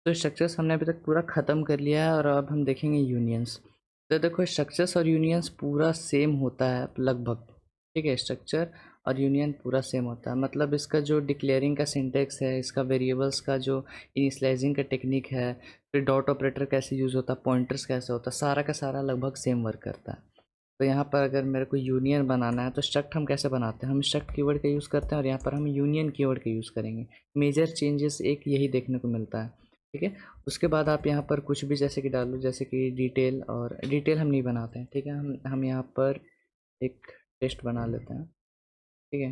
तो स्ट्रक्चर्स हमने अभी तक पूरा ख़त्म कर लिया है और अब हम देखेंगे यूनियंस। तो देखो स्ट्रक्चर्स और यूनियंस पूरा सेम होता है लगभग, ठीक है। स्ट्रक्चर और यूनियन पूरा सेम होता है, मतलब इसका जो डिक्लेयरिंग का सिंटेक्स है, इसका वेरिएबल्स का जो इनिशियलाइजिंग का टेक्निक है, फिर डॉट ऑपरेटर कैसे यूज़ होता है, पॉइंटर्स कैसे होता है, सारा का सारा लगभग सेम वर्क करता है। तो यहाँ पर अगर मेरे को यूनियन बनाना है तो स्ट्रक्ट हम कैसे बनाते हैं, हम स्ट्रक्ट कीवर्ड का यूज़ करते हैं और यहाँ पर हम यूनियन कीवर्ड का यूज़ करेंगे। मेजर चेंजेस एक यही देखने को मिलता है, ठीक है। उसके बाद आप यहाँ पर कुछ भी जैसे कि डालो, जैसे कि डिटेल, और डिटेल हम नहीं बनाते हैं, ठीक है। हम यहाँ पर एक टेस्ट बना लेते हैं, ठीक है।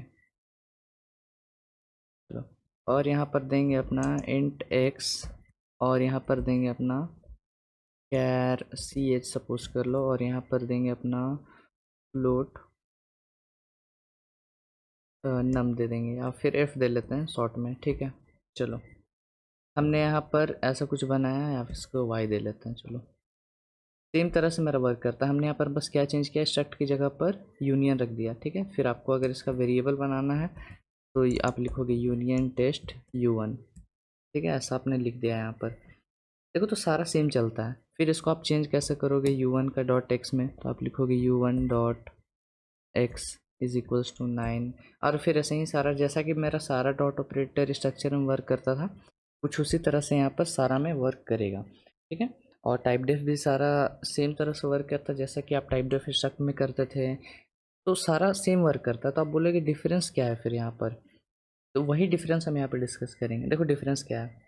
चलो, और यहाँ पर देंगे अपना इंट एक्स, और यहाँ पर देंगे अपना कैर सी एच सपोज कर लो, और यहाँ पर देंगे अपना फ्लोट नम दे देंगे, या फिर एफ दे लेते हैं शॉर्ट में, ठीक है। चलो, हमने यहाँ पर ऐसा कुछ बनाया है, या फिर इसको वाई दे लेते हैं। चलो, सेम तरह से मेरा वर्क करता है। हमने यहाँ पर बस क्या चेंज किया, स्ट्रक्ट की जगह पर यूनियन रख दिया, ठीक है। फिर आपको अगर इसका वेरिएबल बनाना है तो आप लिखोगे यूनियन टेस्ट u1, ठीक है। ऐसा आपने लिख दिया यहाँ पर, देखो तो सारा सेम चलता है। फिर इसको आप चेंज कैसे करोगे u1 का डॉट एक्स में, तो आप लिखोगे u1 dot X is equals to 9, और फिर ऐसे ही सारा, जैसा कि मेरा सारा डॉट ऑपरेटर स्ट्रक्चर में वर्क करता था, कुछ उसी तरह से यहाँ पर सारा में वर्क करेगा, ठीक है। और टाइप डेफ भी सारा सेम तरह से वर्क करता है, जैसा कि आप टाइप डेफ स्ट्रक्ट में करते थे, तो सारा सेम वर्क करता है। तो आप बोलोगे डिफरेंस क्या है फिर यहाँ पर, तो वही डिफरेंस हम यहाँ पर डिस्कस करेंगे। देखो डिफरेंस क्या है,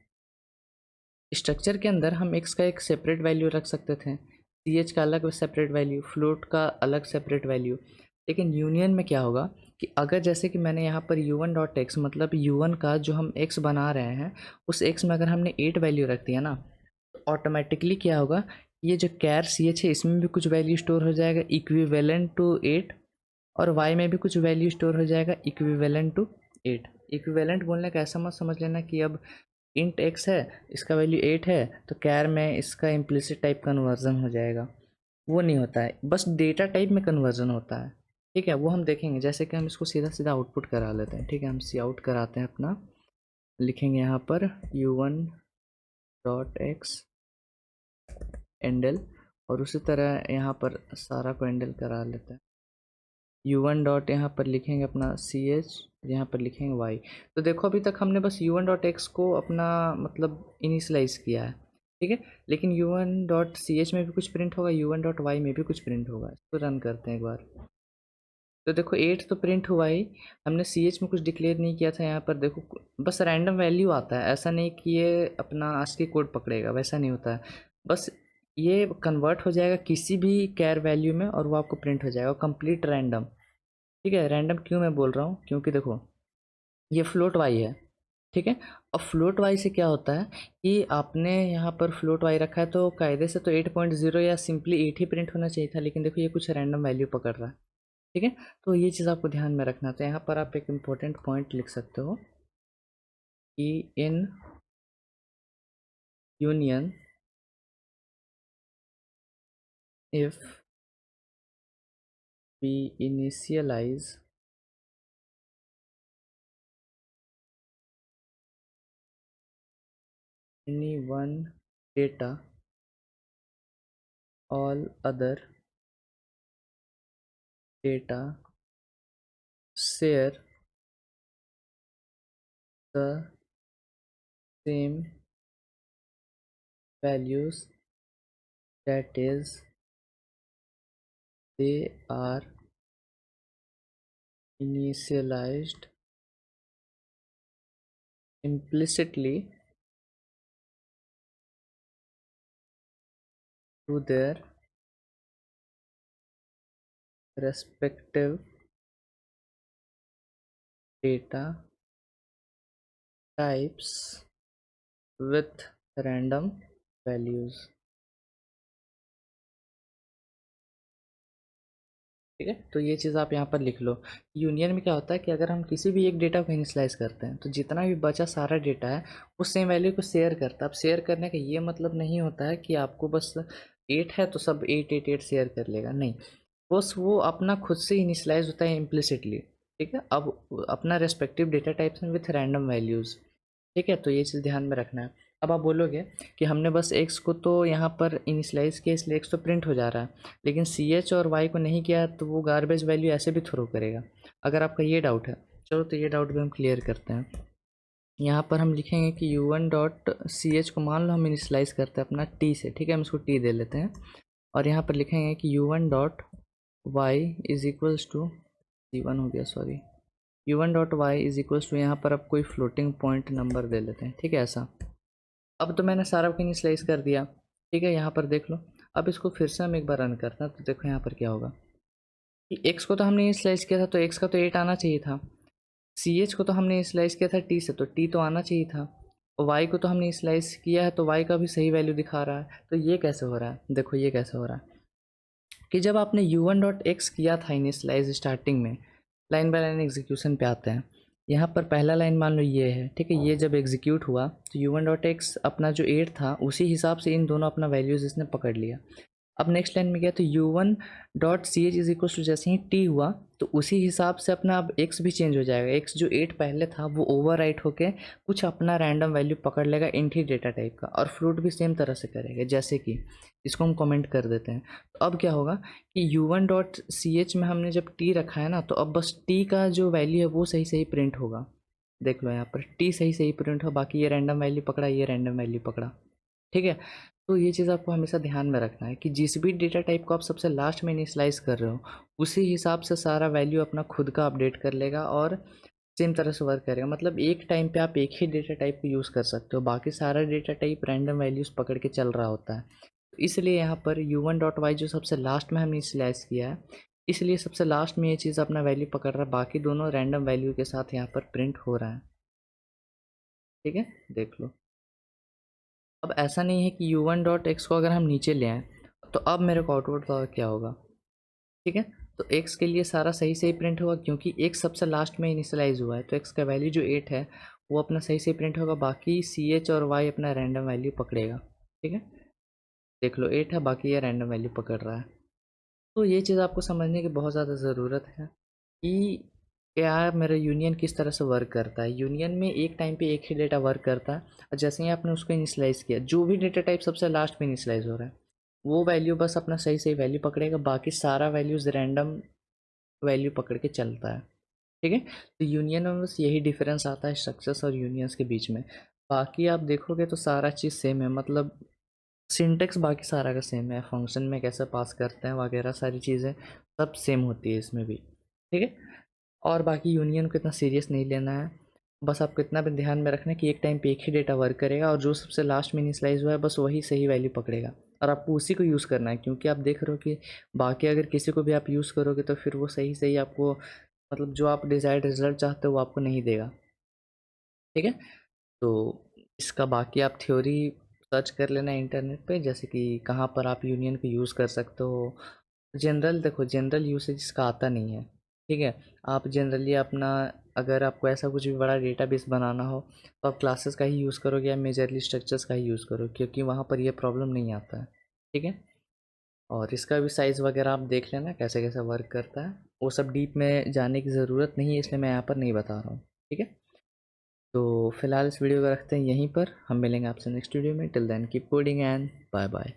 स्ट्रक्चर के अंदर हम एक्स का एक सेपरेट वैल्यू रख सकते थे, सी एच का अलग सेपरेट वैल्यू, फ्लोट का अलग सेपरेट वैल्यू। लेकिन यूनियन में क्या होगा कि अगर जैसे कि मैंने यहाँ पर u1 डॉट एक्स, मतलब u1 का जो हम x बना रहे हैं, उस x में अगर हमने 8 वैल्यू रख दिया ना, तो ऑटोमेटिकली क्या होगा, ये जो कैर सी एच है इसमें भी कुछ वैल्यू स्टोर हो जाएगा इक्विवेलेंट टू 8, और y में भी कुछ वैल्यू स्टोर हो जाएगा इक्विवेलेंट टू 8। इक्विवेलेंट बोलने का ऐसा मत समझ लेना कि अब इंट एक्स है, इसका वैल्यू 8 है, तो कैर में इसका इम्प्लिसिट टाइप कन्वर्जन हो जाएगा, वो नहीं होता है, बस डेटा टाइप में कन्वर्जन होता है, ठीक है। वो हम देखेंगे, जैसे कि हम इसको सीधा सीधा आउटपुट करा लेते हैं, ठीक है। हम सी आउट कराते हैं अपना, लिखेंगे यहाँ पर u1 डॉट एक्स एंडल, और उसी तरह यहाँ पर सारा को एंडल करा लेते हैं। u1 डॉट यहाँ पर लिखेंगे अपना सी एच, यहाँ पर लिखेंगे y। तो देखो अभी तक हमने बस u1 डॉट एक्स को अपना मतलब इनिशलाइज किया है, ठीक है। लेकिन u1 डॉट सी एच में भी कुछ प्रिंट होगा, u1 डॉट वाई में भी कुछ प्रिंट होगा। इसको रन करते हैं एक बार, तो देखो 8 तो प्रिंट हुआ ही, हमने सी एच में कुछ डिक्लेयर नहीं किया था। यहाँ पर देखो बस रैंडम वैल्यू आता है, ऐसा नहीं कि ये अपना ASCII कोड पकड़ेगा, वैसा नहीं होता है। बस ये कन्वर्ट हो जाएगा किसी भी कैर वैल्यू में और वो आपको प्रिंट हो जाएगा कंप्लीट रैंडम, ठीक है। रैंडम क्यों मैं बोल रहा हूँ, क्योंकि देखो ये फ्लोट वाई है, ठीक है। अब फ्लोट वाई से क्या होता है कि आपने यहाँ पर फ्लोट वाई रखा है, तो कायदे से तो 8.0 या सिंपली 8 ही प्रिंट होना चाहिए था, लेकिन देखो ये कुछ रैंडम वैल्यू पकड़ रहा है, ठीक है। तो ये चीज़ आपको ध्यान में रखना। तो यहाँ पर आप एक इम्पोर्टेंट पॉइंट लिख सकते हो कि in union if we initialize any one data, all other data share the same values, that is they are initialized implicitly to their respective data types with random values, ठीक है। तो ये चीज़ आप यहाँ पर लिख लो। यूनियन में क्या होता है कि अगर हम किसी भी एक डेटा को इनिशियलाइज करते हैं, तो जितना भी बचा सारा डेटा है उस सेम वैल्यू को शेयर करता है। अब शेयर करने का ये मतलब नहीं होता है कि आपको बस 8 है तो सब 8 शेयर कर लेगा, नहीं। बस वो अपना खुद से इनिशियलाइज होता है इम्प्लिसिटली, ठीक है। अब अपना रेस्पेक्टिव डेटा टाइप्स में विथ रैंडम वैल्यूज़, ठीक है। तो ये चीज़ ध्यान में रखना है। अब आप बोलोगे कि हमने बस एक्स को तो यहाँ पर इनिशलाइज किया इसलिए एक्स तो प्रिंट हो जा रहा है, लेकिन सी एच और वाई को नहीं किया तो वो गार्बेज वैल्यू ऐसे भी थ्रो करेगा। अगर आपका ये डाउट है, चलो तो ये डाउट भी हम क्लियर करते हैं। यहाँ पर हम लिखेंगे कि U one dot C H को मान लो हम इनिशलाइज करते हैं अपना टी से, ठीक है, हम इसको टी दे लेते हैं। और यहाँ पर लिखेंगे कि U one dot Y is equals to, C one हो गया sorry, U one dot Y is equals to, यहाँ पर अब कोई फ्लोटिंग पॉइंट नंबर दे लेते हैं, ठीक है ऐसा। अब तो मैंने सारा को इनिशलाइज कर दिया, ठीक है, यहाँ पर देख लो। अब इसको फिर से हम एक बार रन करते हैं तो देखो यहाँ पर क्या होगा कि एक्स को तो हमने इनिशलाइज किया था तो एक्स का तो 8 आना चाहिए था, सी एच को तो हमने स्लाइस किया था टी से तो टी तो आना चाहिए था, और वाई को तो हमने स्लाइस किया है तो वाई का भी सही वैल्यू दिखा रहा है। तो ये कैसे हो रहा है, देखो ये कैसे हो रहा है कि जब आपने यू वन डॉट एक्स किया था इनिशलाइज स्टार्टिंग में, लाइन बाय लाइन एग्जीक्यूशन पे आते हैं, यहाँ पर पहला लाइन मान लो ये है, ठीक है, ये जब एग्जीक्यूट हुआ तो यू वन डॉट एक्स अपना जो 8 था उसी हिसाब से इन दोनों अपना वैल्यूज़ इसने पकड़ लिया। अब नेक्स्ट लाइन में गया तो U one dot C H is equal to, जैसे ही टी हुआ तो उसी हिसाब से अपना अब एक्स भी चेंज हो जाएगा, एक्स जो 8 पहले था वो ओवर राइट होके कुछ अपना रैंडम वैल्यू पकड़ लेगा इंट ही डेटा टाइप का, और फ्रूट भी सेम तरह से करेगा, जैसे कि इसको हम कमेंट कर देते हैं। तो अब क्या होगा कि U one dot C H में हमने जब टी रखा है ना, तो अब बस टी का जो वैल्यू है वो सही सही प्रिंट होगा, देख लो यहाँ पर टी सही सही प्रिंट हो, बाकी ये रैंडम वैल्यू पकड़ा, ये रैंडम वैल्यू पकड़ा, ठीक है। तो ये चीज़ आपको हमेशा ध्यान में रखना है कि जिस भी डेटा टाइप को आप सबसे लास्ट में इनिशियलाइज कर रहे हो उसी हिसाब से सारा वैल्यू अपना खुद का अपडेट कर लेगा और सेम तरह से वर्क करेगा। मतलब एक टाइम पे आप एक ही डेटा टाइप को यूज़ कर सकते हो, बाकी सारा डेटा टाइप रैंडम वैल्यूज़ पकड़ के चल रहा होता है। तो इसलिए यहाँ पर यू वन डॉट वाई जो सबसे लास्ट में हमने इनिशियलाइज किया है, इसलिए सबसे लास्ट में ये चीज़ अपना वैल्यू पकड़ रहा है, बाकी दोनों रैंडम वैल्यू के साथ यहाँ पर प्रिंट हो रहा है, ठीक है, देख लो। अब ऐसा नहीं है कि यू वन डॉट एक्स को अगर हम नीचे ले आएँ तो अब मेरे को आउटपुट का क्या होगा, ठीक है। तो एक्स के लिए सारा सही सही प्रिंट होगा क्योंकि एक्स सबसे लास्ट में इनिशियलाइज हुआ है, तो एक्स का वैल्यू जो 8 है वो अपना सही सही प्रिंट होगा, बाकी सी एच और वाई अपना रैंडम वैल्यू पकड़ेगा, ठीक है। देख लो 8 है, बाकी ये रैंडम वैल्यू पकड़ रहा है। तो ये चीज़ आपको समझने की बहुत ज़्यादा ज़रूरत है कि क्या मेरा यूनियन किस तरह से वर्क करता है। यूनियन में एक टाइम पे एक ही डेटा वर्क करता है, और जैसे ही आपने उसको इनिशियलाइज़ किया, जो भी डेटा टाइप सबसे लास्ट में इनिशियलाइज़ हो रहा है वो वैल्यू बस अपना सही सही वैल्यू पकड़ेगा, बाकी सारा वैल्यूज़ रैंडम वैल्यू पकड़ के चलता है, ठीक है। तो यूनियन में बस यही डिफरेंस आता है स्ट्रक्चर्स और यूनियंस के बीच में, बाकी आप देखोगे तो सारा चीज़ सेम है, मतलब सिंटेक्स बाकी सारा का सेम है, फंक्शन में कैसे पास करते हैं वगैरह सारी चीज़ें सब सेम होती है इसमें भी, ठीक है। और बाकी यूनियन को इतना सीरियस नहीं लेना है, बस आपको इतना भी ध्यान में रखना है कि एक टाइम पे एक ही डेटा वर्क करेगा और जो सबसे लास्ट में इनिशियलाइज हुआ है बस वही सही वैल्यू पकड़ेगा, और आपको उसी को यूज़ करना है, क्योंकि आप देख रहे हो कि बाकी अगर किसी को भी आप यूज़ करोगे तो फिर वो सही सही आपको, मतलब जो आप डिज़ायर्ड रिजल्ट चाहते हो वो आपको नहीं देगा, ठीक है। तो इसका बाकी आप थ्योरी सर्च कर लेना इंटरनेट पे, जैसे कि कहाँ पर आप यूनियन को यूज़ कर सकते हो। जनरल देखो, जनरल यूसेज इसका आता नहीं है, ठीक है। आप जनरली अपना, अगर आपको ऐसा कुछ भी बड़ा डेटाबेस बनाना हो तो आप क्लासेस का ही यूज़ करोगे या मेजरली स्ट्रक्चर्स का ही यूज़ करो, क्योंकि वहाँ पर ये प्रॉब्लम नहीं आता है, ठीक है। और इसका भी साइज़ वगैरह आप देख लेना कैसे कैसे वर्क करता है, वो सब डीप में जाने की ज़रूरत नहीं है इसलिए मैं यहाँ पर नहीं बता रहा हूँ, ठीक है। तो फिलहाल इस वीडियो को रखते हैं यहीं पर, हम मिलेंगे आपसे नेक्स्ट वीडियो में, till then keep coding and bye bye.